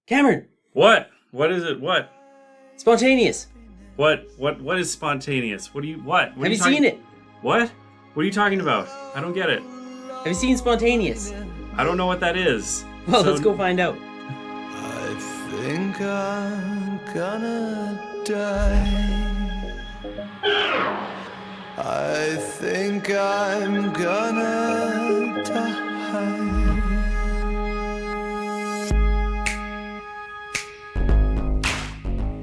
Cameron, What? What is it? What? spontaneous. What is spontaneous? What? Have you seen it? What? What are you talking about? I don't get it. Have you seen Spontaneous? I don't know what that is. Well, let's go find out. I think I'm gonna die. I think I'm gonna die.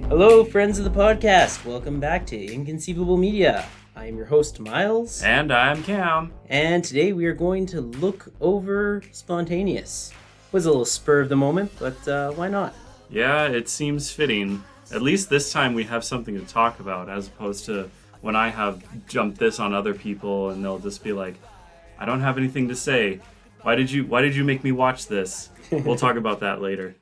Hello, friends of the podcast. Welcome back to Inconceivable Media. I am your host, Myles. And I'm Cam. And today we are going to look over Spontaneous. Was a little spur of the moment, but why not? Yeah, it seems fitting. At least this time we have something to talk about, as opposed to when I have jumped this on other people and they'll just be like, I don't have anything to say. Why did you make me watch this? We'll talk about that later.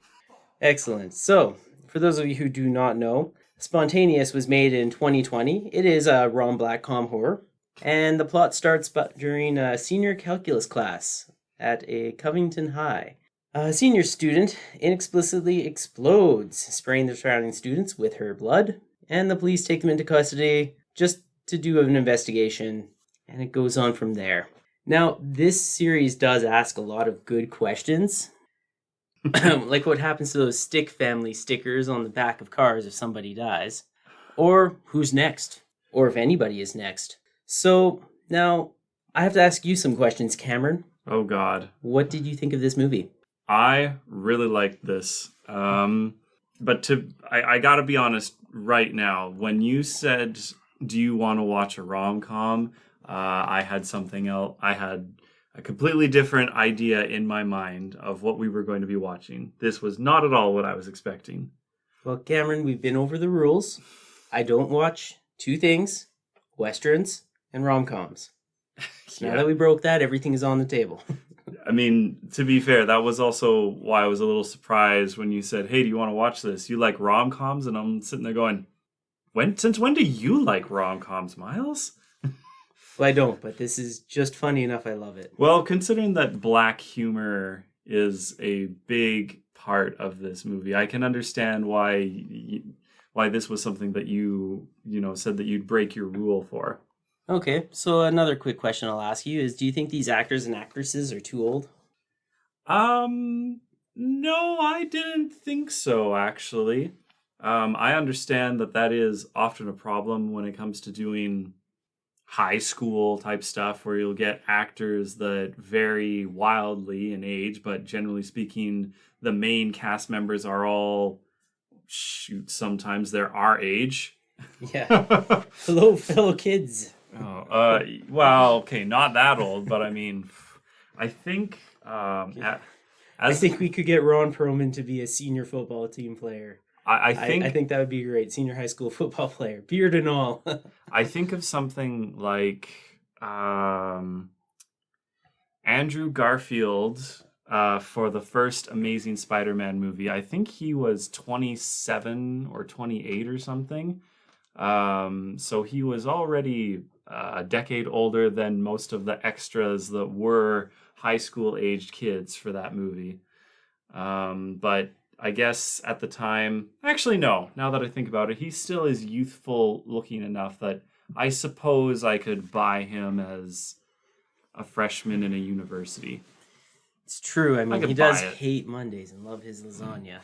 Excellent. So, for those of you who do not know, Spontaneous was made in 2020. It is a rom-com horror, and the plot starts during a senior calculus class at a Covington High. A senior student inexplicably explodes, spraying the surrounding students with her blood, and the police take them into custody just to do an investigation, and it goes on from there. Now, this series does ask a lot of good questions, like what happens to those stick family stickers on the back of cars if somebody dies, or who's next, or if anybody is next. So, now, I have to ask you some questions, Cameron. Oh God. What did you think of this movie? I really liked this. But I gotta be honest right now. When you said, do you want to watch a rom-com? I had something else. I had a completely different idea in my mind of what we were going to be watching. This was not at all what I was expecting. Well, Cameron, we've been over the rules. I don't watch two things, Westerns and rom-coms. Now that we broke that, everything is on the table. I mean, to be fair, that was also why I was a little surprised when you said, hey, do you want to watch this? You like rom-coms? And I'm sitting there going, since when do you like rom-coms, Myles? Well, I don't, but this is just funny enough. I love it. Well, considering that black humor is a big part of this movie, I can understand why this was something that you said that you'd break your rule for. Okay, so another quick question I'll ask you is, do you think these actors and actresses are too old? No, I didn't think so, actually. I understand that is often a problem when it comes to doing high school type stuff, where you'll get actors that vary wildly in age, but generally speaking, the main cast members are all, sometimes they're our age. Yeah. Hello, fellow kids. Oh, well, okay, not that old, but I mean, I think, I think we could get Ron Perlman to be a senior football team player. I think that would be great. Senior high school football player, beard and all. I think of something like Andrew Garfield for the first Amazing Spider-Man movie. I think he was 27 or 28 or something. So he was already a decade older than most of the extras that were high school aged kids for that movie. But I guess at the time, actually no, now that I think about it, he still is youthful looking enough that I suppose I could buy him as a freshman in a university. It's true. I mean, he does hate Mondays and love his lasagna.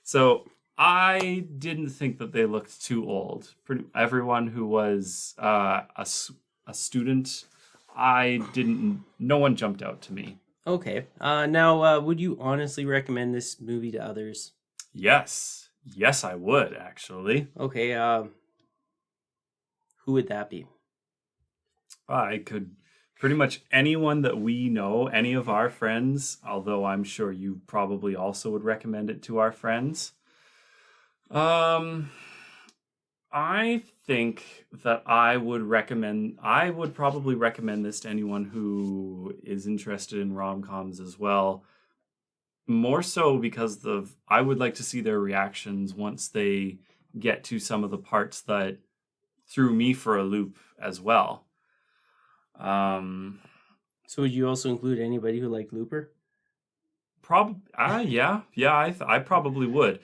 So I didn't think that they looked too old. Everyone who was a student, no one jumped out to me. Okay. Now, would you honestly recommend this movie to others? Yes. Yes, I would, actually. Okay, who would that be? I could pretty much anyone that we know, any of our friends, although I'm sure you probably also would recommend it to our friends. I think that I would probably recommend this to anyone who is interested in rom-coms as well. More so because I would like to see their reactions once they get to some of the parts that threw me for a loop as well. So would you also include anybody who liked Looper? I probably would.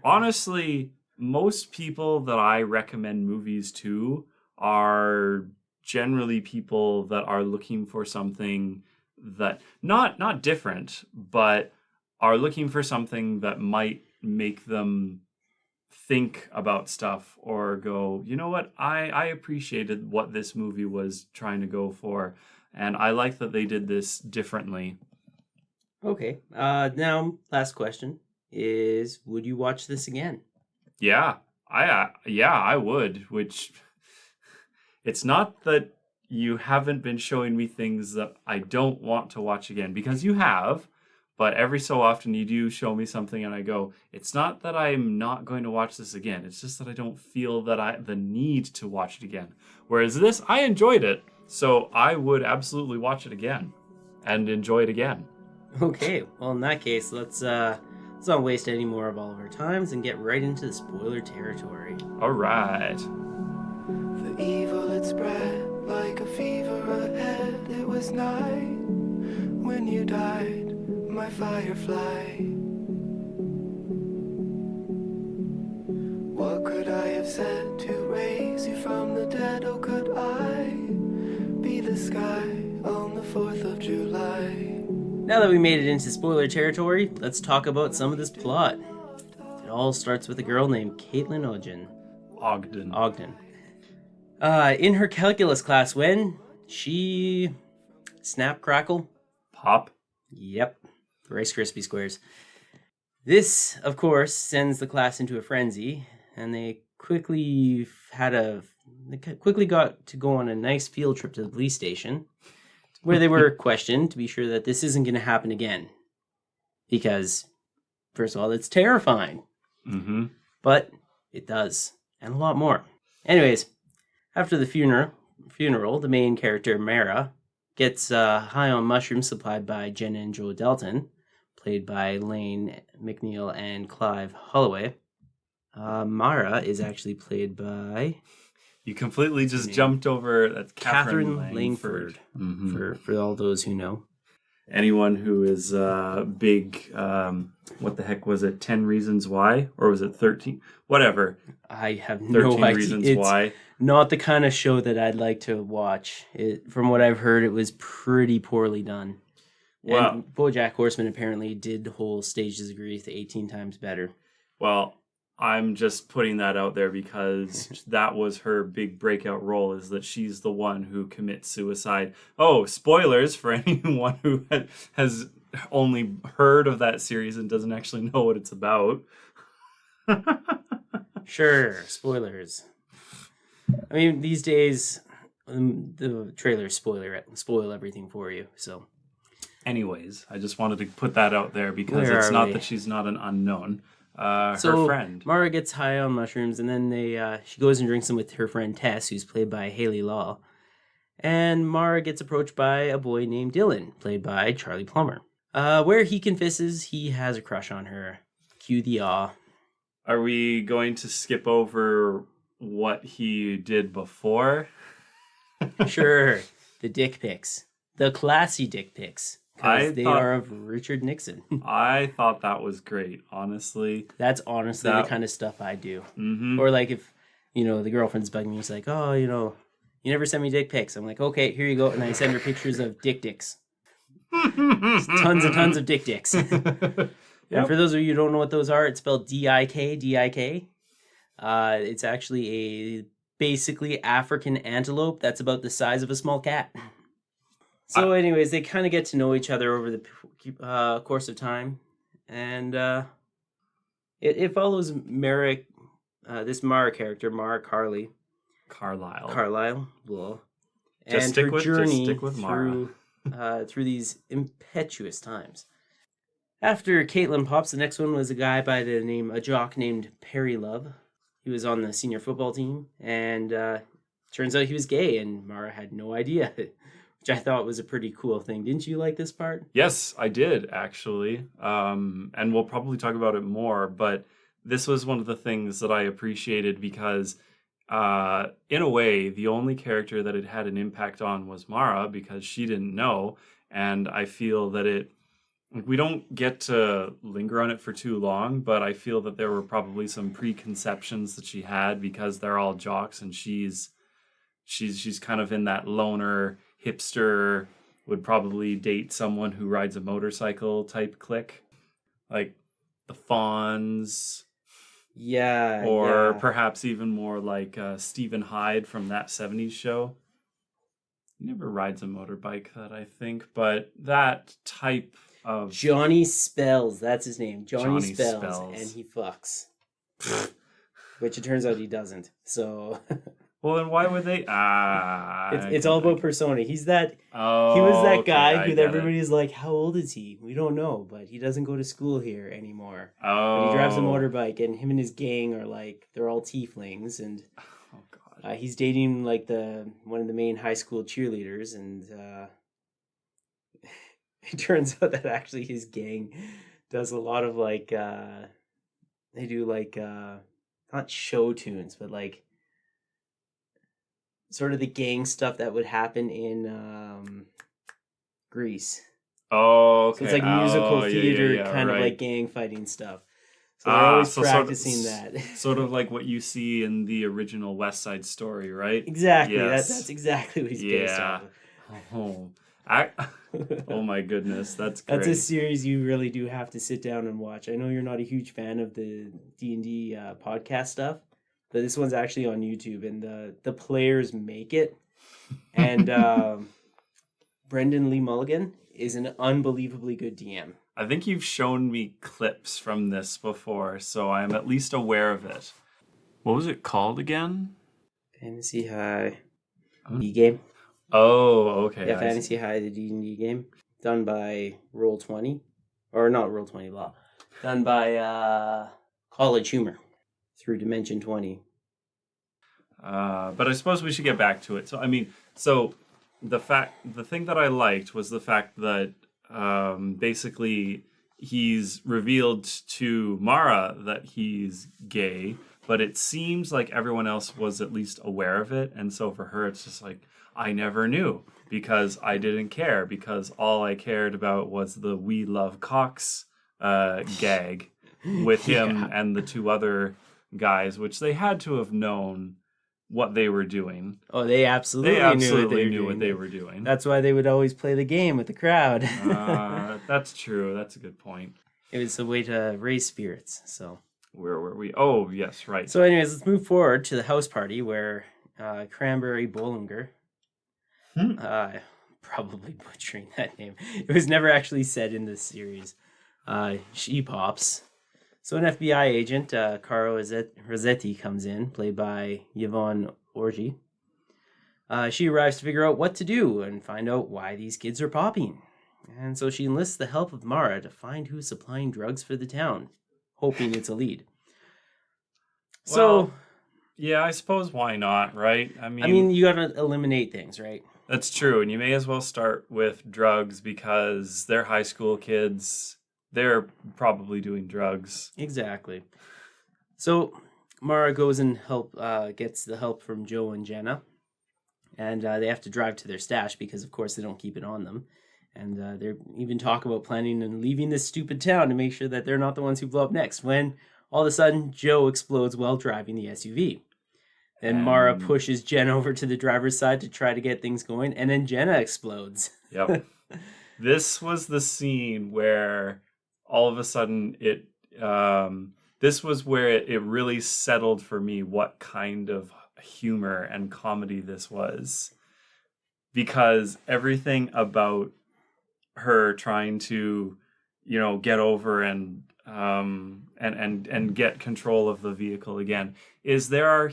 Honestly, most people that I recommend movies to are generally people that are looking for something that not different, but are looking for something that might make them think about stuff or go, you know what, I appreciated what this movie was trying to go for, and I like that they did this differently. Okay. Now, last question is, would you watch this again? Yeah, I would. Which it's not that you haven't been showing me things that I don't want to watch again, because you have, but every so often you do show me something and I go, it's not that I'm not going to watch this again. It's just that I don't feel that the need to watch it again. Whereas this, I enjoyed it, so I would absolutely watch it again and enjoy it again. Okay, well, in that case, let's not waste any more of all of our times and get right into the spoiler territory. All right. The evil had spread like a fever ahead. It was night when you died, my firefly. What could I have said to raise you from the dead? Oh, could I be the sky on the 4th of July? Now that we made it into spoiler territory, let's talk about some of this plot. It all starts with a girl named Caitlin Ogden. In her calculus class, when she snap, crackle, Pop. Yep, Rice Krispie squares. This, of course, sends the class into a frenzy, and they quickly got to go on a nice field trip to the police station, where they were questioned to be sure that this isn't going to happen again. Because, first of all, it's terrifying. Mm-hmm. But it does. And a lot more. Anyways, after the funeral, the main character, Mara, gets high on mushrooms supplied by Jenna and Joe Dalton, played by Lane McNeil and Clive Holloway. Mara is actually played by... You completely just jumped over. That's Catherine Langford. Mm-hmm. For all those who know. Anyone who is big, what the heck was it? 10 Reasons Why? Or was it 13? Whatever. I have 13 no idea. Reasons It's Why. not the kind of show that I'd like to watch. From what I've heard, it was pretty poorly done. Well, and BoJack Horseman apparently did the whole Stages of Grief 18 times better. Well, I'm just putting that out there because that was her big breakout role, is that she's the one who commits suicide. Oh, spoilers for anyone who has only heard of that series and doesn't actually know what it's about. Sure, spoilers. I mean, these days, the trailers spoil everything for you, so... Anyways, I just wanted to put that out there because it's not that she's not an unknown. Her friend. Mara gets high on mushrooms, and then she goes and drinks them with her friend Tess, who's played by Haley Law. And Mara gets approached by a boy named Dylan, played by Charlie Plummer, where he confesses he has a crush on her. Cue the awe. Are we going to skip over what he did before? Sure. The dick pics. The classy dick pics. Because they are of Richard Nixon. I thought that was great, honestly. That's honestly the kind of stuff I do. Mm-hmm. Or like if, the girlfriend's bugging me, it's like, oh, you never send me dick pics. I'm like, okay, here you go. And I send her pictures of dicks. Tons and tons of dicks. Yep. And for those of you who don't know what those are, it's spelled D-I-K. It's actually a basically African antelope that's about the size of a small cat. So anyways, they kind of get to know each other over the course of time. And it follows Merrick, this Mara character, Mara Carlisle. Blah. And her journey through these impetuous times. After Caitlin pops, the next one was a jock named Perry Love. He was on the senior football team, and turns out he was gay, and Mara had no idea, which I thought was a pretty cool thing. Didn't you like this part? Yes, I did, actually. And we'll probably talk about it more, but this was one of the things that I appreciated because, in a way, the only character that it had an impact on was Mara because she didn't know, and I feel that it we don't get to linger on it for too long, but I feel that there were probably some preconceptions that she had because they're all jocks and she's kind of in that loner hipster, would probably date someone who rides a motorcycle type clique, like the Fonz, or Yeah. perhaps even more like Stephen Hyde from That 70s Show. He never rides a motorbike, that I think, but that type of Johnny Spells, that's his name. Johnny Johnny Spells, Spells. and he fucks. Which it turns out he doesn't. So Well, then why would they? it's all about persona. He's that. He was that okay, guy I who get it. everybody's like, "How old is he? We don't know, but he doesn't go to school here anymore." Oh, But he drives a motorbike, and him and his gang are like they're all tieflings, and Oh God. he's dating like one of the main high school cheerleaders, and it turns out that actually his gang does a lot of like they do like not show tunes, but like sort of the gang stuff that would happen in Greece. Oh, okay. So it's like musical Oh, theater kind of right. like gang fighting stuff. So they're always so practicing that. Sort of like what you see in the original West Side Story, right? Exactly. Yes. That's exactly what he's based Yeah. off Oh my goodness, that's great. That's a series you really do have to sit down and watch. I know you're not a huge fan of the D&D podcast stuff, but this one's actually on YouTube, and the players make it. And Brendan Lee Mulligan is an unbelievably good DM. I think you've shown me clips from this before, so I'm at least aware of it. What was it called again? Fantasy High D game. Oh, okay. Yeah, I Fantasy High, the D&D game, done by Roll20, or not Roll20 Law, done by College Humor through Dimension 20. But I suppose we should get back to it. So I mean, the thing that I liked was the fact that basically he's revealed to Mara that he's gay, but it seems like everyone else was at least aware of it, and so for her it's just like, I never knew because I didn't care, because all I cared about was the "We Love Cox" gag with him and the two other guys, which they had to have known what they were doing. Oh, they absolutely knew what they were doing. That's why they would always play the game with the crowd. That's true. That's a good point. It was a way to raise spirits. So Where were we? Oh, yes, right. So anyways, let's move forward to the house party where Cranberry Bollinger, probably butchering that name. It was never actually said in this series. She pops. So an FBI agent, Caro Rossetti, comes in, played by Yvonne Orji. She arrives to figure out what to do and find out why these kids are popping. And so she enlists the help of Mara to find who's supplying drugs for the town, hoping it's a lead. Well, yeah, I suppose why not, right? I mean, you gotta eliminate things, right? That's true, and you may as well start with drugs because they're high school kids. They're probably doing drugs. Exactly. So Mara goes and gets the help from Joe and Jenna, and they have to drive to their stash because, of course, they don't keep it on them. And they even talk about planning and leaving this stupid town to make sure that they're not the ones who blow up next. When all of a sudden, Joe explodes while driving the SUV. Then Mara pushes Jenna over to the driver's side to try to get things going, and then Jenna explodes. Yep. This was the scene where all of a sudden this was where it really settled for me what kind of humor and comedy this was. Because everything about her trying to, get over and get control of the vehicle again is there are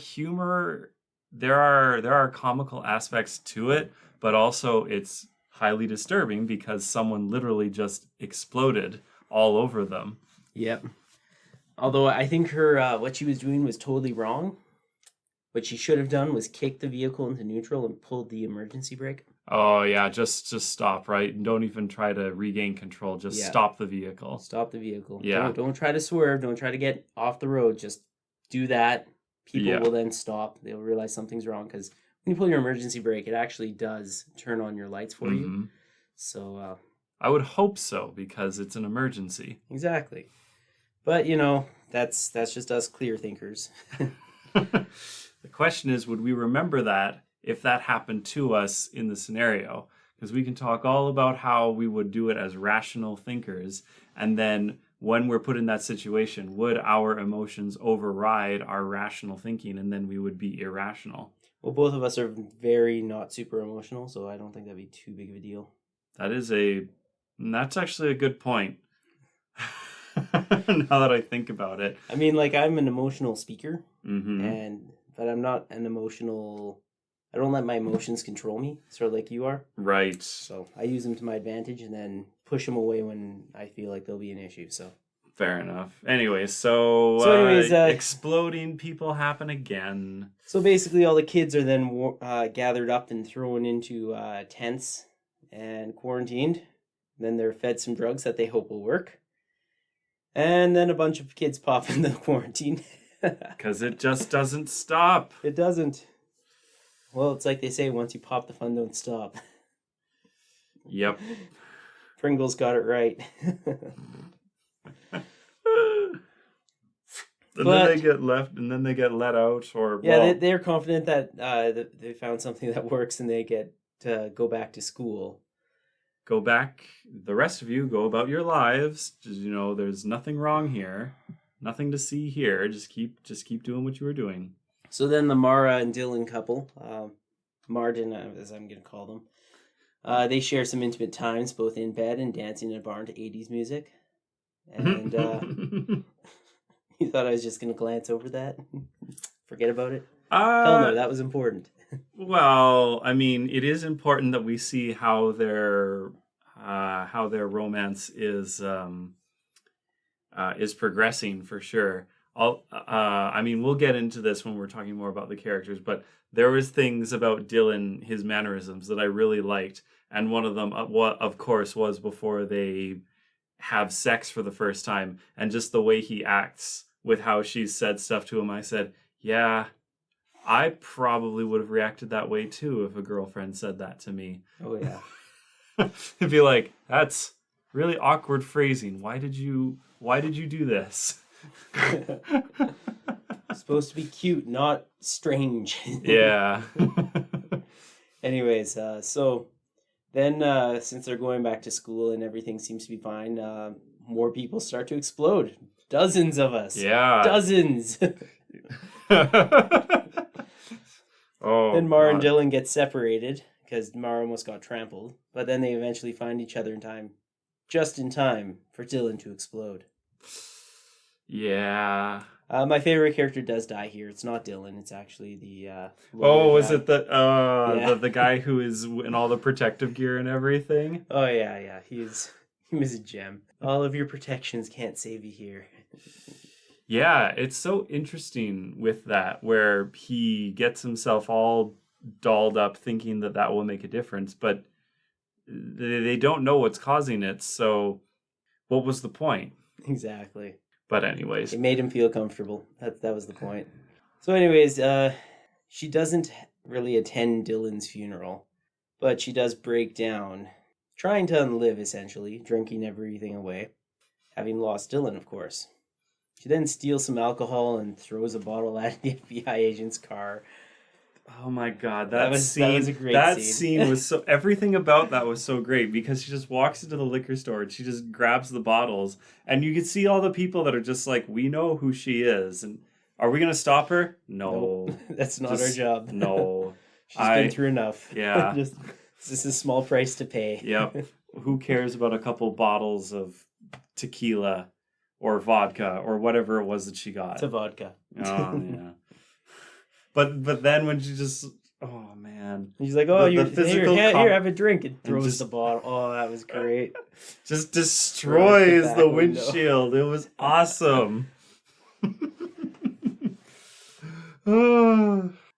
comical aspects to it, but also it's highly disturbing because someone literally just exploded all over them. Yep. Although I think her what she was doing was totally wrong. What she should have done was kick the vehicle into neutral and pulled the emergency brake. Oh yeah, just stop, right? Don't even try to regain control. Just stop the vehicle. Stop the vehicle. Yeah. Don't try to swerve. Don't try to get off the road. Just do that. People will then stop. They'll realize something's wrong because when you pull your emergency brake, it actually does turn on your lights for you. So I would hope so, because it's an emergency. Exactly. But, that's just us clear thinkers. The question is, would we remember that if that happened to us in the scenario? Because we can talk all about how we would do it as rational thinkers, and then when we're put in that situation, would our emotions override our rational thinking, and then we would be irrational? Well, both of us are very not super emotional, so I don't think that'd be too big of a deal. That's actually a good point. Now that I think about it. I mean, like, I'm an emotional speaker, Mm-hmm. but I'm not an emotional... I don't let my emotions control me, sort of like you are. Right. So I use them to my advantage and then push them away when I feel like there'll be an issue. So Fair enough. Anyway, so exploding people happen again. So basically, all the kids are then gathered up and thrown into tents and quarantined. Then they're fed some drugs that they hope will work. And then a bunch of kids pop in the quarantine. Because it just doesn't stop. It doesn't. Well, it's like they say, once you pop, the fun don't stop. Yep. Pringles got it right. And then they get left, and then they get let out, or yeah, they're confident that they found something that works, and they get to go back to school. Go back. The rest of you go about your lives. Just, there's nothing wrong here, nothing to see here. Just keep doing what you were doing. So then the Mara and Dylan couple, Martin, as I'm going to call them, they share some intimate times, both in bed and dancing in a barn to 80s music. And you thought I was just going to glance over that? Forget about it? Hell no, that was important. Well, I mean, it is important that we see how their romance is progressing, for sure. We'll get into this when we're talking more about the characters, but there was things about Dylan, his mannerisms, that I really liked, and one of them, of course, was before they have sex for the first time, and just the way he acts with how she said stuff to him. I said, yeah, I probably would have reacted that way too if a girlfriend said that to me. Oh yeah. It'd be like, that's really awkward phrasing. Why did you do this? Supposed to be cute, not strange. Yeah. Anyways, so then since they're going back to school and everything seems to be fine, more people start to explode. Dozens of us. Yeah. Dozens. Oh. Then Mara and Dylan get separated because Mara almost got trampled, but then they eventually find each other in time, just in time for Dylan to explode. Yeah. My favorite character does die here. It's not Dylan. It's actually the. It the guy who is in all the protective gear and everything? Oh yeah. He was a gem. All of your protections can't save you here. Yeah, it's so interesting with that, where he gets himself all dolled up thinking that will make a difference, but they don't know what's causing it, so what was the point? Exactly. But anyways. It made him feel comfortable. That was the point. So anyways, she doesn't really attend Dylan's funeral, but she does break down, trying to unlive, essentially, drinking everything away, having lost Dylan, of course. She then steals some alcohol and throws a bottle at the FBI agent's car. Oh my God, that was a great scene. That scene was so, everything about that was so great, because she just walks into the liquor store and she just grabs the bottles, and you can see all the people that are just like, we know who she is, and are we going to stop her? No. Nope. That's not our job. No. She's been through enough. Yeah. This is a small price to pay. Yep. Who cares about a couple bottles of tequila or vodka or whatever it was that she got? It's a vodka. Oh, yeah. But then when she just, oh man, she's like, oh, the physical here, have a drink, and throws the bottle. Oh, that was great. Just destroys the windshield. It was awesome.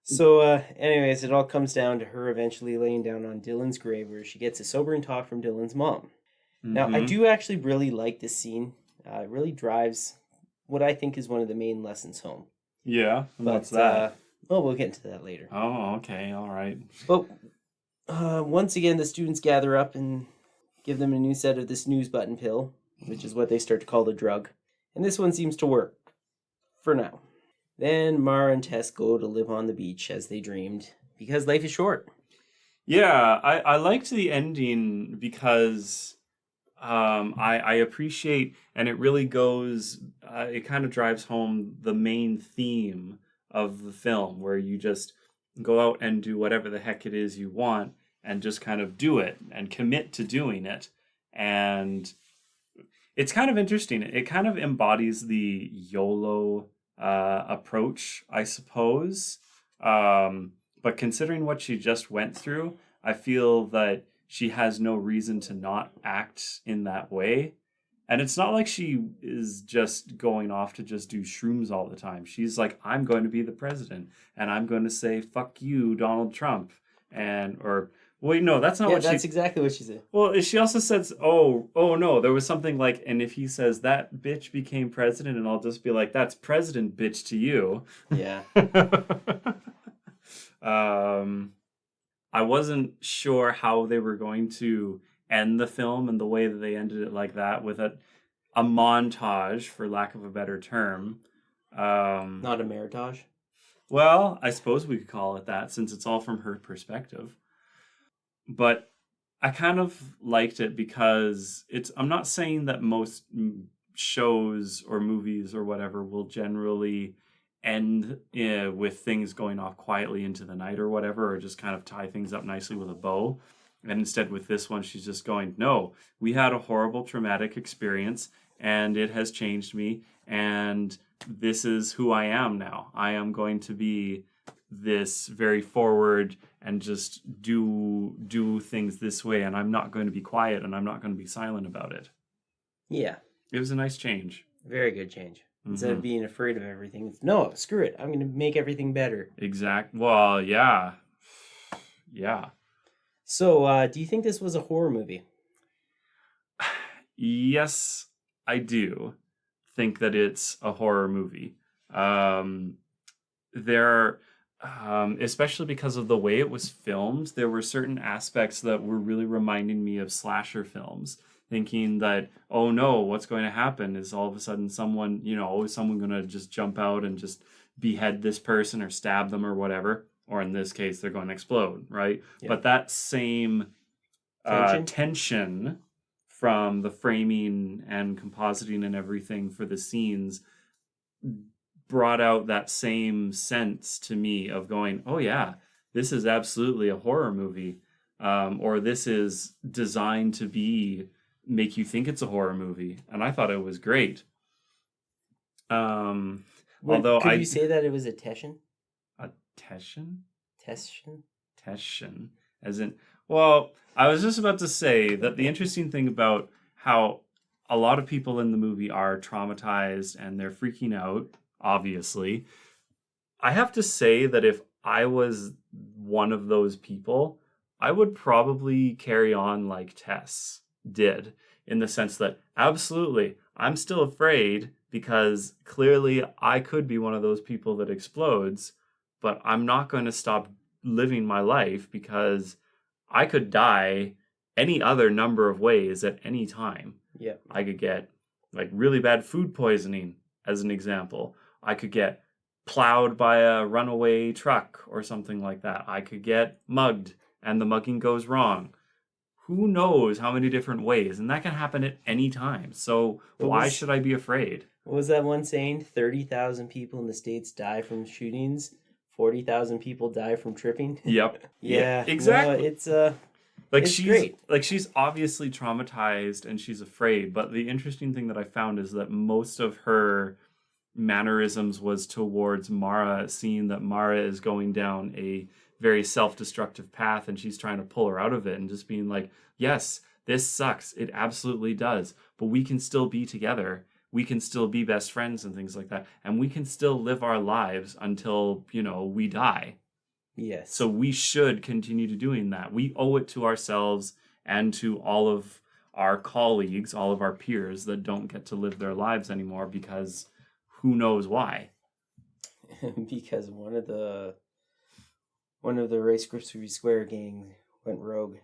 So, anyways, it all comes down to her eventually laying down on Dylan's grave, where she gets a sobering talk from Dylan's mom. Mm-hmm. Now, I do actually really like this scene. It really drives what I think is one of the main lessons home. Yeah, what's that? Well, we'll get into that later. Oh, okay, all right. But once again, the students gather up and give them a new set of the snooze button pill, which is what they start to call the drug. And this one seems to work. For now. Then Mara and Tess go to live on the beach as they dreamed, because life is short. Yeah, I liked the ending because I appreciate, and it really goes, it kind of drives home the main theme of the film, where you just go out and do whatever the heck it is you want and just kind of do it and commit to doing it. And it's kind of interesting. It kind of embodies the YOLO approach, I suppose. But considering what she just went through, I feel that she has no reason to not act in that way. And it's not like she is just going off to just do shrooms all the time. She's like, I'm going to be the president, and I'm going to say, fuck you, Donald Trump. Wait, no, that's not what she... that's exactly what she said. Well, she also says, oh no, there was something like, and if he says that bitch became president, and I'll just be like, that's president bitch to you. Yeah. I wasn't sure how they were going to end the film, and the way that they ended it like that with a montage, for lack of a better term. Not a meritage? Well, I suppose we could call it that, since it's all from her perspective. But I kind of liked it because I'm not saying that most shows or movies or whatever will generally end with things going off quietly into the night or whatever, or just kind of tie things up nicely with a bow. And instead with this one, she's just going, no, we had a horrible traumatic experience and it has changed me. And this is who I am now. I am going to be this very forward and just do things this way. And I'm not going to be quiet and I'm not going to be silent about it. Yeah. It was a nice change. Very good change. Instead of being afraid of everything, it's, no, screw it. I'm going to make everything better. Well, yeah. Yeah. So, do you think this was a horror movie? Yes, I do think that it's a horror movie. Especially because of the way it was filmed, there were certain aspects that were really reminding me of slasher films. Thinking that, oh no, what's going to happen is all of a sudden someone, is someone going to just jump out and just behead this person or stab them or whatever. Or in this case, they're going to explode, right? Yeah. But that same tension from the framing and compositing and everything for the scenes brought out that same sense to me of going, oh yeah, this is absolutely a horror movie. Or this is designed to make you think it's a horror movie. And I thought it was great. Could you say that it was a Teshin? A Teshin? Teshin. As in, well, I was just about to say that the interesting thing about how a lot of people in the movie are traumatized and they're freaking out, obviously. I have to say that if I was one of those people, I would probably carry on like Tess did, in the sense that absolutely, I'm still afraid because clearly I could be one of those people that explodes, but I'm not going to stop living my life because I could die any other number of ways at any time. Yeah. I could get like really bad food poisoning, as an example. I could get plowed by a runaway truck or something like that. I could get mugged and the mugging goes wrong. Who knows how many different ways, and that can happen at any time. So why should I be afraid? What was that one saying? 30,000 people in the States die from shootings. 40,000 people die from tripping. Yep. Yeah, exactly. Well, it's great. Like she's obviously traumatized and she's afraid, but the interesting thing that I found is that most of her mannerisms was towards Mara, seeing that Mara is going down a very self-destructive path and she's trying to pull her out of it and just being like, yes, this sucks. It absolutely does. But we can still be together. We can still be best friends and things like that. And we can still live our lives until, we die. Yes. So we should continue to doing that. We owe it to ourselves and to all of our colleagues, all of our peers that don't get to live their lives anymore because who knows why. Because one of the Rice Krispie Square gang went rogue.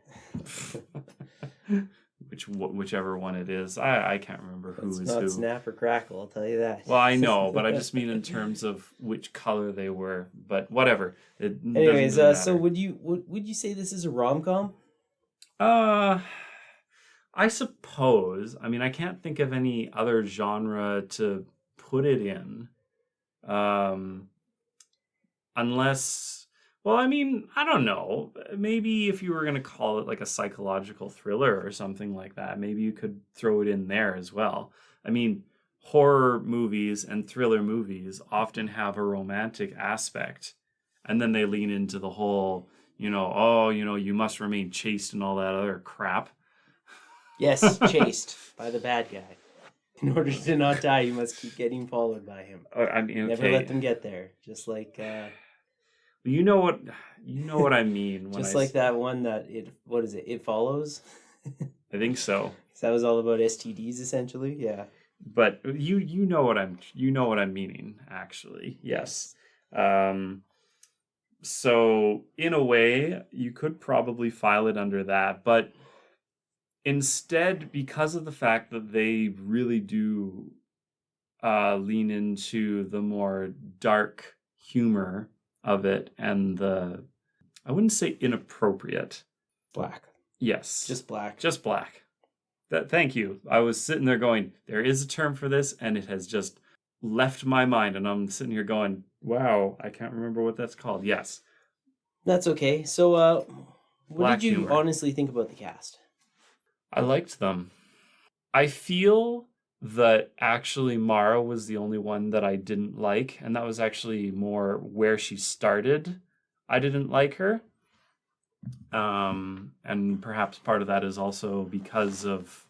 whichever one it is. I can't remember who It's is not who. Snap or Crackle, I'll tell you that. Well, I know, but I just mean in terms of which color they were. But whatever. It Anyways, doesn't really so matter. would you say this is a rom-com? I suppose. I mean, I can't think of any other genre to put it in. Unless, well, I mean, I don't know. Maybe if you were going to call it like a psychological thriller or something like that, maybe you could throw it in there as well. I mean, horror movies and thriller movies often have a romantic aspect, and then they lean into the whole, you must remain chaste and all that other crap. Yes, chased by the bad guy. In order to not die, you must keep getting followed by him. I mean, Never okay. let them get there. Just like You know what I mean. When just like that one that It Follows. I think so. That was all about STDs essentially. Yeah. But you know what I'm meaning, actually. Yes. So in a way, you could probably file it under that, but instead, because of the fact that they really do lean into the more dark humor of it and I wouldn't say inappropriate. Black. Yes. Just black. Just black. Thank you. I was sitting there going, there is a term for this, and it has just left my mind, and I'm sitting here going, wow, I can't remember what that's called. Yes. That's okay. So, what Black did you humor. honestly think about the cast? I liked them. I feel that actually Mara was the only one that I didn't like, and that was actually more where she started. I didn't like her. And perhaps part of that is also because of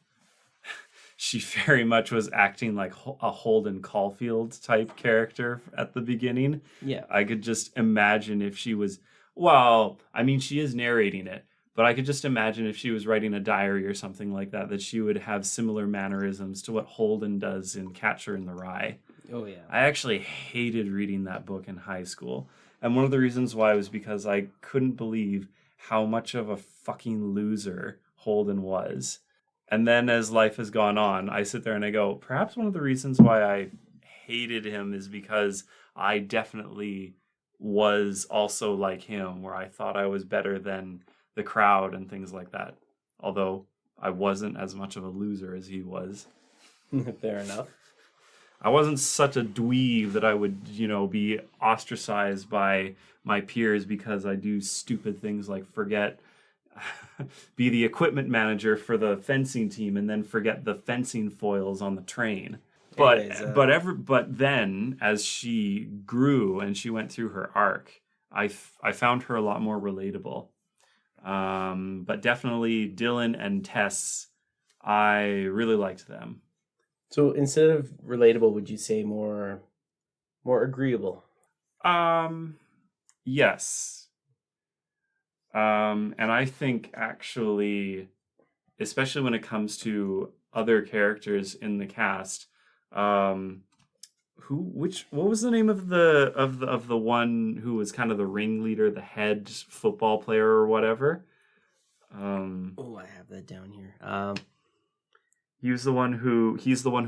she very much was acting like a Holden Caulfield type character at the beginning. Yeah. I could just imagine if she was, well, I mean, she is narrating it, but I could just imagine if she was writing a diary or something like that she would have similar mannerisms to what Holden does in Catcher in the Rye. Oh, yeah. I actually hated reading that book in high school. And one of the reasons why was because I couldn't believe how much of a fucking loser Holden was. And then as life has gone on, I sit there and I go, perhaps one of the reasons why I hated him is because I definitely was also like him, where I thought I was better than the crowd and things like that. Although I wasn't as much of a loser as he was. Fair enough. I wasn't such a dweeb that I would, be ostracized by my peers because I do stupid things like be the equipment manager for the fencing team and then forget the fencing foils on the train. But then as she grew and she went through her arc, I found her a lot more relatable. But definitely Dylan and Tess, I really liked them. So instead of relatable, would you say more agreeable? Yes. And I think actually, especially when it comes to other characters in the cast, what was the name of the one who was kind of the ringleader, the head football player or whatever? I have that down here. He's the one who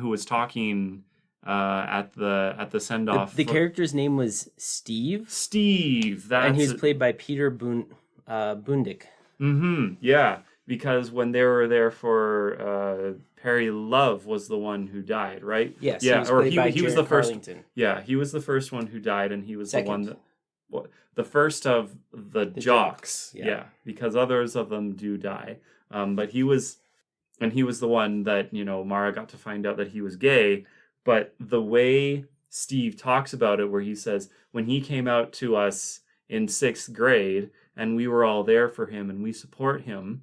was talking at the send off. The character's name was Steve. Steve, and he was played by Peter Bundick. Mm-hmm. Yeah, because when they were there for Perry Love was the one who died, right? Yes. Yeah, he was the first. Carlington. Yeah, he was the first one who died, and he was Second. the one that. The first of the jocks. Yeah, because others of them do die. But he was the one that, Mara got to find out that he was gay. But the way Steve talks about it, where he says, when he came out to us in 6th grade and we were all there for him and we support him.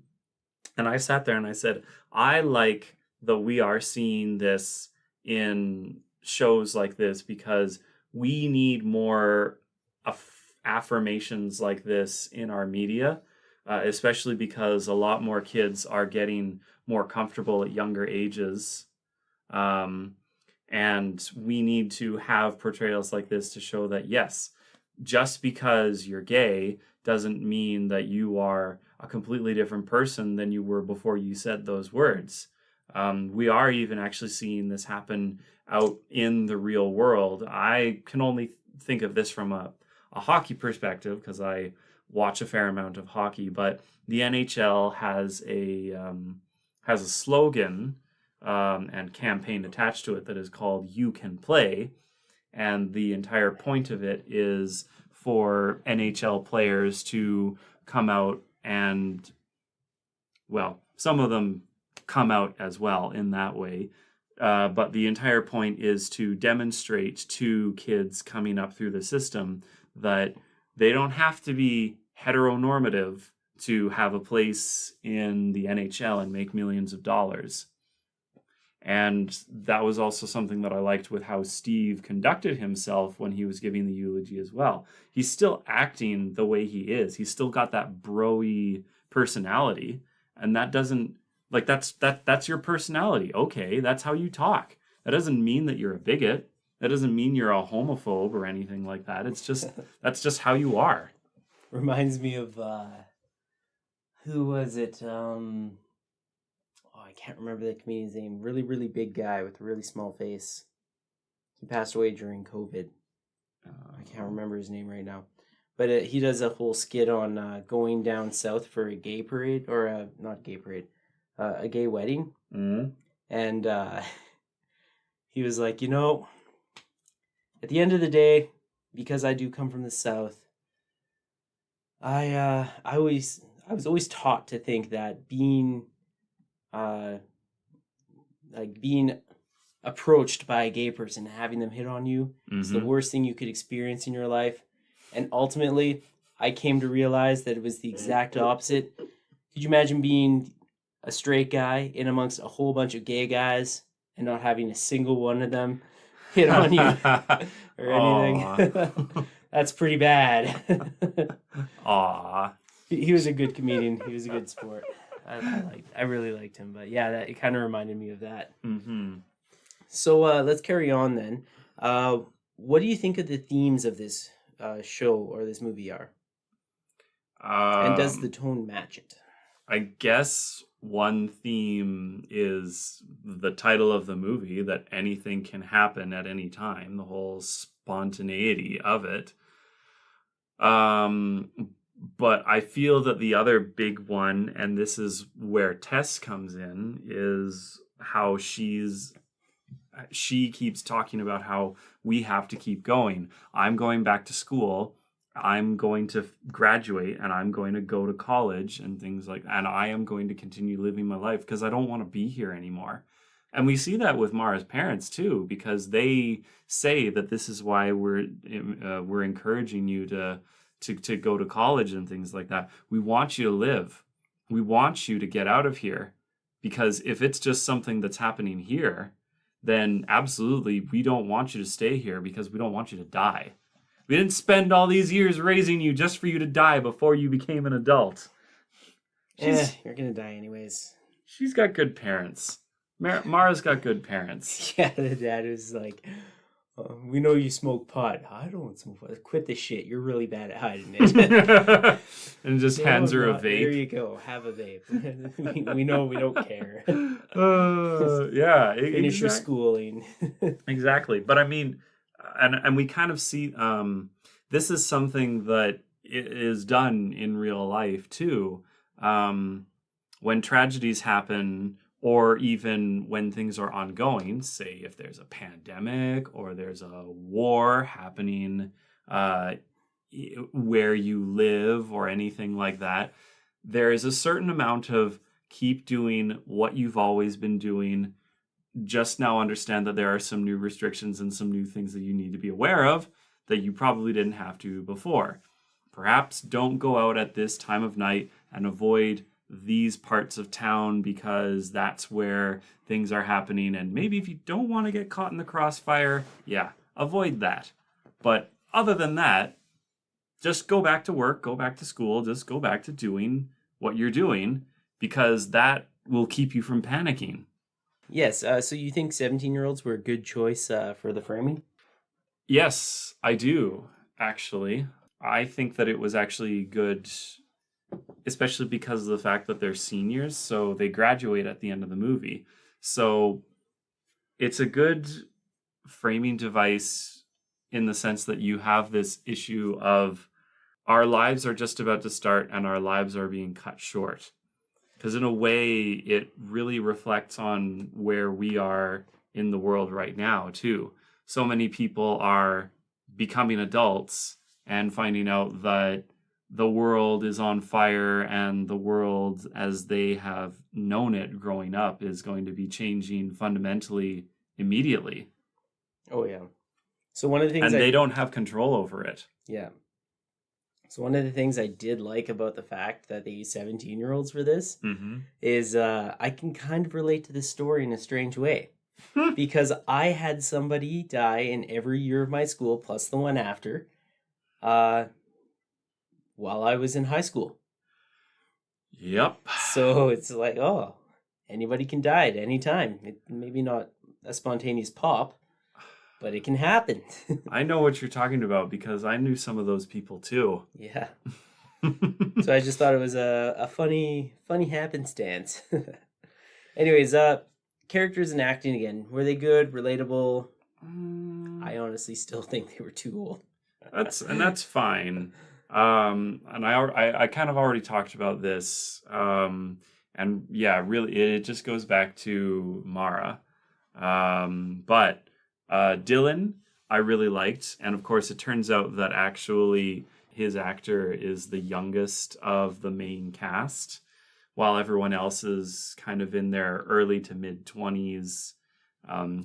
And I sat there and I said, I like that we are seeing this in shows like this because we need more affirmations like this in our media, especially because a lot more kids are getting more comfortable at younger ages. And we need to have portrayals like this to show that, yes, just because you're gay doesn't mean that you are a completely different person than you were before you said those words. We are even actually seeing this happen out in the real world. I can only think of this from a hockey perspective because I watch a fair amount of hockey, but the NHL has a slogan and campaign attached to it that is called "You Can Play," and the entire point of it is for NHL players to come out and, well, some of them come out as well in that way. But the entire point is to demonstrate to kids coming up through the system that they don't have to be heteronormative to have a place in the NHL and make millions of dollars. And that was also something that I liked with how Steve conducted himself when he was giving the eulogy as well. He's still acting the way he is. He's still got that bro-y personality. And that doesn't, like, that's your personality. Okay, that's how you talk. That doesn't mean that you're a bigot. That doesn't mean you're a homophobe or anything like that. It's just, that's just how you are. Reminds me of, who was it? I can't remember the comedian's name. Really, really big guy with a really small face. He passed away during COVID. I can't remember his name right now. But he does a whole skit on going down south for a gay parade, or not gay parade, a gay wedding. Mm-hmm. And he was like, at the end of the day, because I do come from the south, I was always taught to think that being approached by a gay person, having them hit on you, is the worst thing you could experience in your life. And ultimately, I came to realize that it was the exact opposite. Could you imagine being a straight guy in amongst a whole bunch of gay guys and not having a single one of them hit on you or anything? That's pretty bad. Aww. He was a good comedian. He was a good sport. I really liked him, but yeah, it kind of reminded me of that. Mm-hmm. So let's carry on then. What do you think of the themes of this show or this movie are? And does the tone match it? I guess one theme is the title of the movie, that anything can happen at any time, the whole spontaneity of it. But I feel that the other big one, and this is where Tess comes in, is how she keeps talking about how we have to keep going. I'm going back to school. I'm going to graduate and I'm going to go to college and things like that. And I am going to continue living my life because I don't want to be here anymore. And we see that with Mara's parents too, because they say that this is why we're encouraging you to go to college and things like that. We want you to live. We want you to get out of here, because if it's just something that's happening here, then absolutely we don't want you to stay here because we don't want you to die. We didn't spend all these years raising you just for you to die before you became an adult. You're gonna die anyways. She's got good parents. Mara's got good parents. Yeah, the dad was like, we know you smoke pot. I don't smoke pot. Quit the shit. You're really bad at hiding it. And just hands her a vape. There you go. Have a vape. we know we don't care. Yeah. Finish your schooling. Exactly. But I mean, and we kind of see this is something that is done in real life too. When tragedies happen, or even when things are ongoing, say if there's a pandemic or there's a war happening where you live or anything like that, there is a certain amount of keep doing what you've always been doing. Just now understand that there are some new restrictions and some new things that you need to be aware of that you probably didn't have to before. Perhaps don't go out at this time of night and avoid these parts of town because that's where things are happening. And maybe if you don't want to get caught in the crossfire, yeah, avoid that. But other than that, just go back to work, go back to school, just go back to doing what you're doing, because that will keep you from panicking. Yes, so you think 17-year-olds were a good choice for the framing? Yes, I do. actually. I think that it was actually good, especially because of the fact that they're seniors, so they graduate at the end of the movie. So it's a good framing device in the sense that you have this issue of our lives are just about to start and our lives are being cut short. Because in a way, it really reflects on where we are in the world right now, too. So many people are becoming adults and finding out that the world is on fire and the world as they have known it growing up is going to be changing fundamentally immediately. Oh yeah. So one of the things And they don't have control over it. yeah. So one of the things I did like about the fact that they use 17-year-olds for this is I can kind of relate to this story in a strange way. Because I had somebody die in every year of my school, plus the one after, while I was in high school. Yep. So it's like, oh, anybody can die at any time. Maybe not a spontaneous pop, but it can happen. I know what you're talking about because I knew some of those people too. Yeah. So I just thought it was a funny happenstance. Anyways, characters and acting again. Were they good, relatable? I honestly still think they were too old. That's fine. And I kind of already talked about this. And yeah, really, it just goes back to Mara. But Dylan, I really liked. And of course, it turns out that actually his actor is the youngest of the main cast, while everyone else is kind of in their early to mid 20s.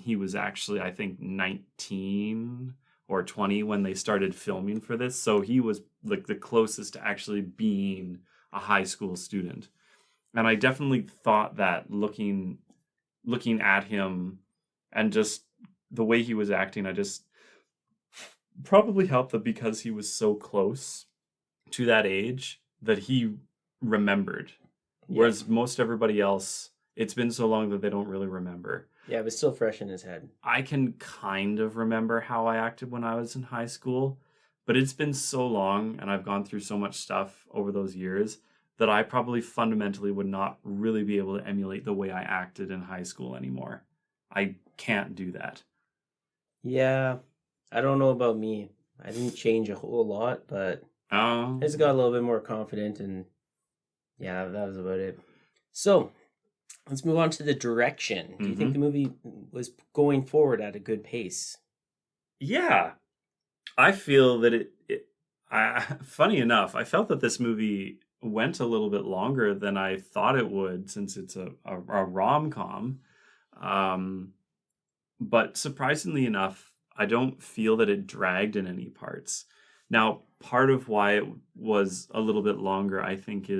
He was actually, I think, 19 or 20 when they started filming for this. So he was like the closest to actually being a high school student. And I definitely thought that looking at him and just the way he was acting, I just probably helped that because he was so close to that age that he remembered. Yeah. Whereas most everybody else, it's been so long that they don't really remember. Yeah, it was still fresh in his head. I can kind of remember how I acted when I was in high school, but it's been so long and I've gone through so much stuff over those years that I probably fundamentally would not really be able to emulate the way I acted in high school anymore. I can't do that. Yeah, I don't know about me. I didn't change a whole lot, but I just got a little bit more confident, and yeah, that was about it. So, let's move on to the direction. Do you think the movie was going forward at a good pace? Yeah. I feel that funny enough, I felt that this movie went a little bit longer than I thought it would since it's a rom-com. But surprisingly enough, I don't feel that it dragged in any parts. Now, part of why it was a little bit longer, I think,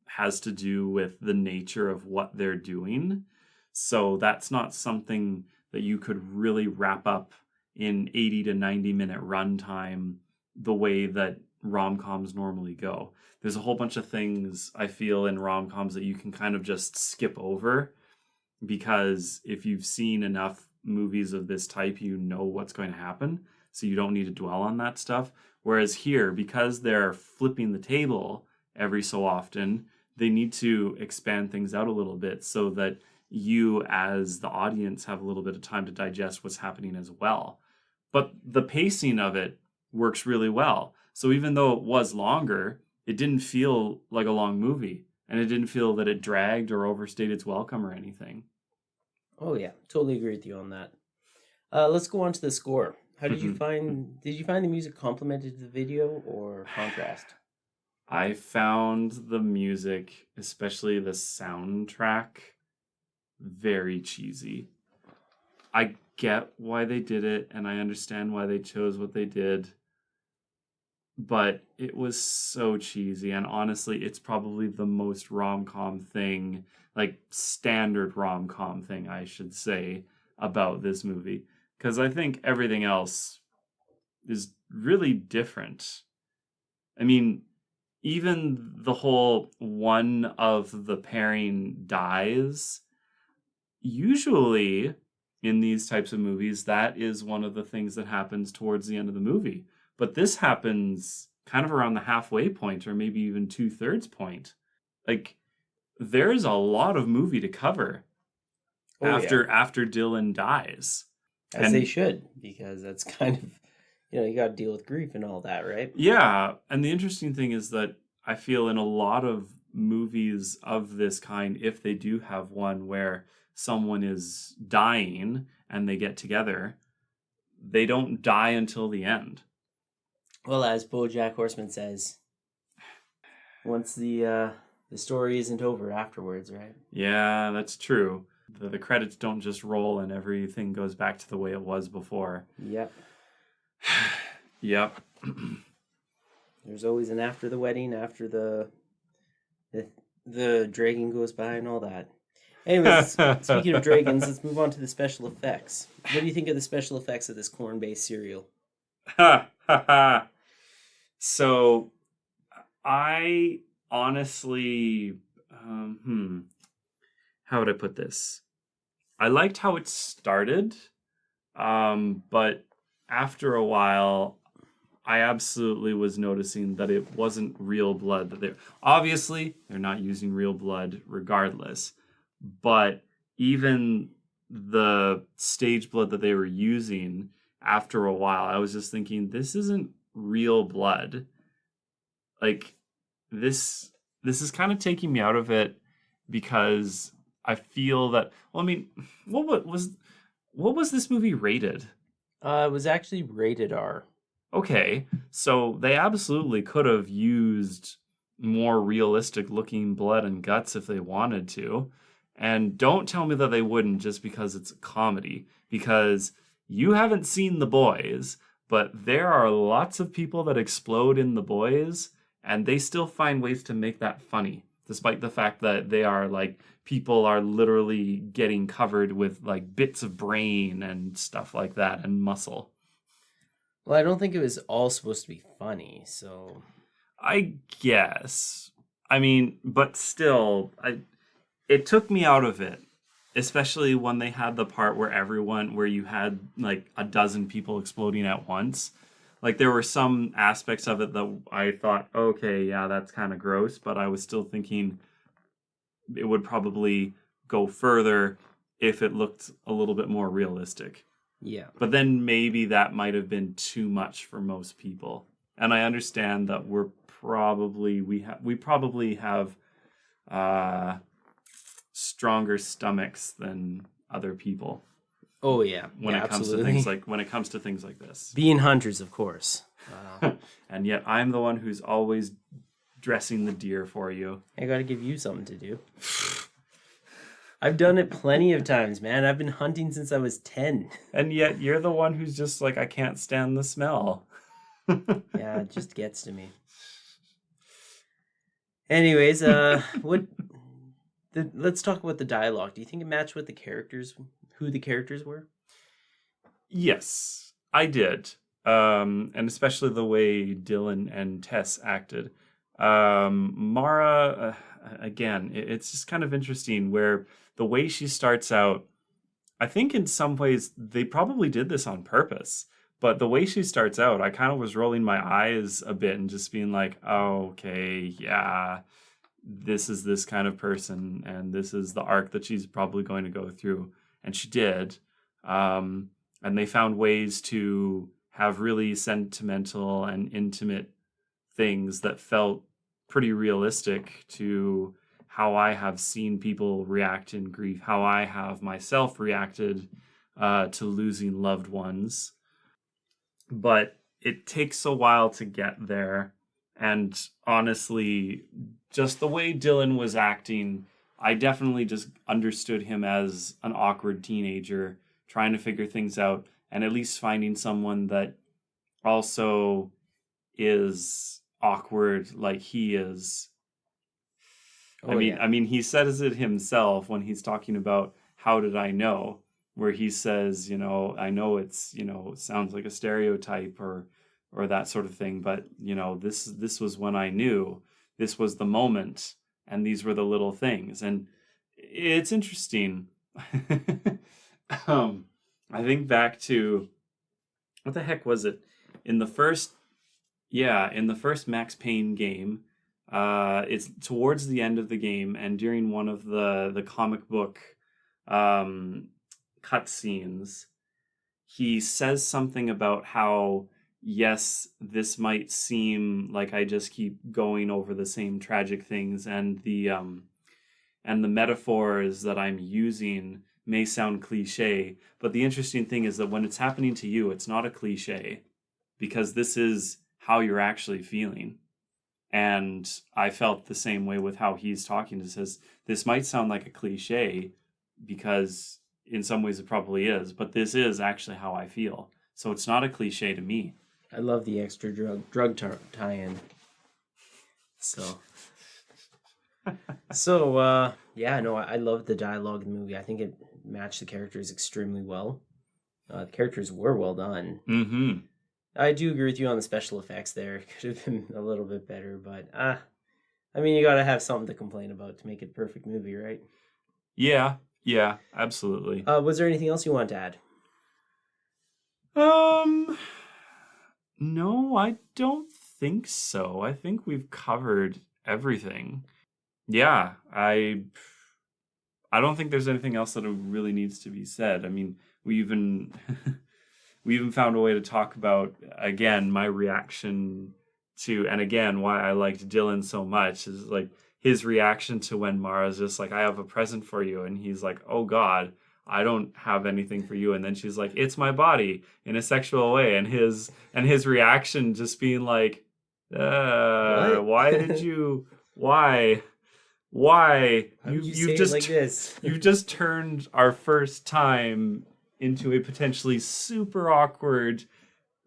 has to do with the nature of what they're doing. So that's not something that you could really wrap up in 80 to 90 minute runtime the way that rom-coms normally go. There's a whole bunch of things I feel in rom-coms that you can kind of just skip over because if you've seen enough movies of this type, you know what's going to happen. So you don't need to dwell on that stuff. Whereas here, because they're flipping the table every so often, they need to expand things out a little bit so that you as the audience have a little bit of time to digest what's happening as well. But the pacing of it works really well. So even though it was longer, it didn't feel like a long movie. And it didn't feel that it dragged or overstayed its welcome or anything. Oh yeah, totally agree with you on that. Let's go on to the score. How did you find? Did you find the music complemented the video or contrast? I found the music, especially the soundtrack, very cheesy. I get why they did it, and I understand why they chose what they did, but it was so cheesy, and honestly, it's probably the most rom-com thing, like standard rom-com thing, I should say, about this movie. Because I think everything else is really different. I mean, even the whole one of the pairing dies, usually in these types of movies, that is one of the things that happens towards the end of the movie. But this happens kind of around the halfway point, or maybe even 2/3 point. Like, there's a lot of movie to cover after Dylan dies. As they should, because that's kind of, you got to deal with grief and all that, right? Yeah, and the interesting thing is that I feel in a lot of movies of this kind, if they do have one where someone is dying and they get together, they don't die until the end. Well, as BoJack Horseman says, once the story isn't over afterwards, right? Yeah, that's true. The credits don't just roll and everything goes back to the way it was before. Yep. Yep. There's always an after the wedding, after the dragon goes by and all that. Anyways, speaking of dragons, let's move on to the special effects. What do you think of the special effects of this corn-based cereal? So, I honestly, how would I put this? I liked how it started, but after a while, I absolutely was noticing that it wasn't real blood. That obviously they're not using real blood regardless, but even the stage blood that they were using, after a while, I was just thinking, this isn't real blood. Like, this is kind of taking me out of it, because I feel that, well, I mean, what was this movie rated? It was actually rated R. Okay, so they absolutely could have used more realistic looking blood and guts if they wanted to. And don't tell me that they wouldn't just because it's a comedy, because you haven't seen The Boys, but there are lots of people that explode in The Boys, and they still find ways to make that funny, despite the fact that they are like, people are literally getting covered with like bits of brain and stuff like that and muscle. Well, I don't think it was all supposed to be funny, so I guess. I mean, but still, it took me out of it, especially when they had the part where you had like a dozen people exploding at once. Like, there were some aspects of it that I thought, okay, yeah, that's kind of gross, but I was still thinking it would probably go further if it looked a little bit more realistic. yeah. But then maybe that might have been too much for most people. And I understand that we probably have stronger stomachs than other people. Oh yeah. When it comes absolutely. to things like this. Being hunters, of course. And yet I'm the one who's always dressing the deer for you. I got to give you something to do. I've done it plenty of times, man. I've been hunting since I was 10. And yet you're the one who's just like, I can't stand the smell. Yeah, it just gets to me. Anyways, let's talk about the dialogue. Do you think it matched with who the characters were? Yes, I did. And especially the way Dylan and Tess acted. Mara, again, it's just kind of interesting where the way she starts out, I think in some ways they probably did this on purpose, but the way she starts out, I kind of was rolling my eyes a bit and just being like, oh, okay, yeah, this is this kind of person, and this is the arc that she's probably going to go through. And she did. And they found ways to have really sentimental and intimate things that felt pretty realistic to how I have seen people react in grief, how I have myself reacted to losing loved ones. But it takes a while to get there. And honestly, just the way Dylan was acting, I definitely just understood him as an awkward teenager trying to figure things out, and at least finding someone that also is awkward like he is. Oh, I mean, he says it himself when he's talking about how did I know, where he says, I know it's, it sounds like a stereotype or that sort of thing, but this was when I knew, this was the moment, and these were the little things. And it's interesting. I think back to, what the heck was it? In the first Yeah, in the first Max Payne game, it's towards the end of the game, and during one of the comic book cutscenes, he says something about how, yes, this might seem like I just keep going over the same tragic things, and the metaphors that I'm using may sound cliche, but the interesting thing is that when it's happening to you, it's not a cliche, because this is how you're actually feeling. And I felt the same way with how he's talking. He says, this might sound like a cliche, because in some ways it probably is, but this is actually how I feel. So it's not a cliche to me. I love the extra drug tie-in. So, yeah, no, I love the dialogue in the movie. I think it matched the characters extremely well. The characters were well done. Mm-hmm. I do agree with you on the special effects there. It could have been a little bit better, but, I mean, you gotta have something to complain about to make it a perfect movie, right? Yeah, absolutely. Was there anything else you want to add? No, I don't think so. I think we've covered everything. Yeah, I don't think there's anything else that really needs to be said. I mean, we even found a way to talk about, again, my reaction to, and again, why I liked Dylan so much is like his reaction to when Mara's just like, I have a present for you, and he's like, oh God, I don't have anything for you, and then she's like, it's my body, in a sexual way, and his reaction just being like, why did you, why you've just like this? You've just turned our first time into a potentially super awkward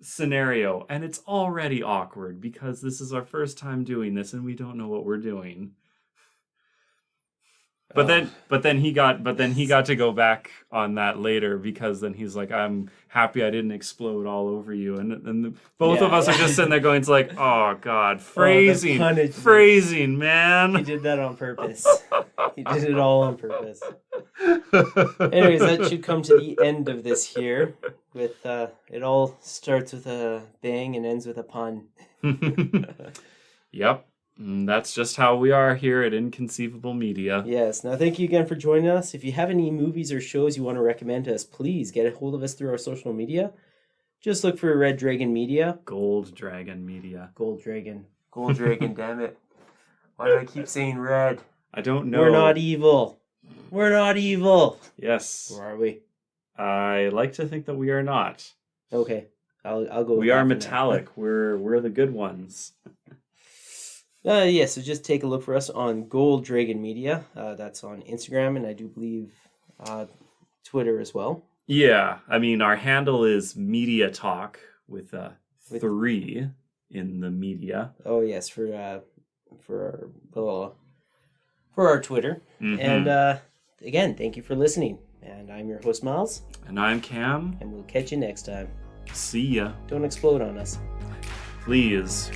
scenario, and it's already awkward because this is our first time doing this and we don't know what we're doing. But then he got to go back on that later, because then he's like, I'm happy I didn't explode all over you, and both of us are just sitting there going, it's like, oh God, phrasing, man. He did that on purpose. He did it all on purpose. Anyways, that should come to the end of this here. With it all starts with a bang and ends with a pun. Yep. That's just how we are here at Inconceivable Media. Yes. Now, thank you again for joining us. If you have any movies or shows you want to recommend to us, please get a hold of us through our social media. Just look for Red Dragon Media. Gold Dragon Media. Gold Dragon, damn it. Why do I keep saying red? I don't know. We're not evil. Yes. Or are we? I like to think that we are not. Okay. I'll go with We that are for metallic. now. We're the good ones. So just take a look for us on Gold Dragon Media. That's on Instagram, and I do believe Twitter as well. Yeah, I mean, our handle is Media Talk with 3 in the media. Oh yes, for our Twitter. Mm-hmm. And again, thank you for listening. And I'm your host, Myles. And I'm Cam. And we'll catch you next time. See ya. Don't explode on us. Please.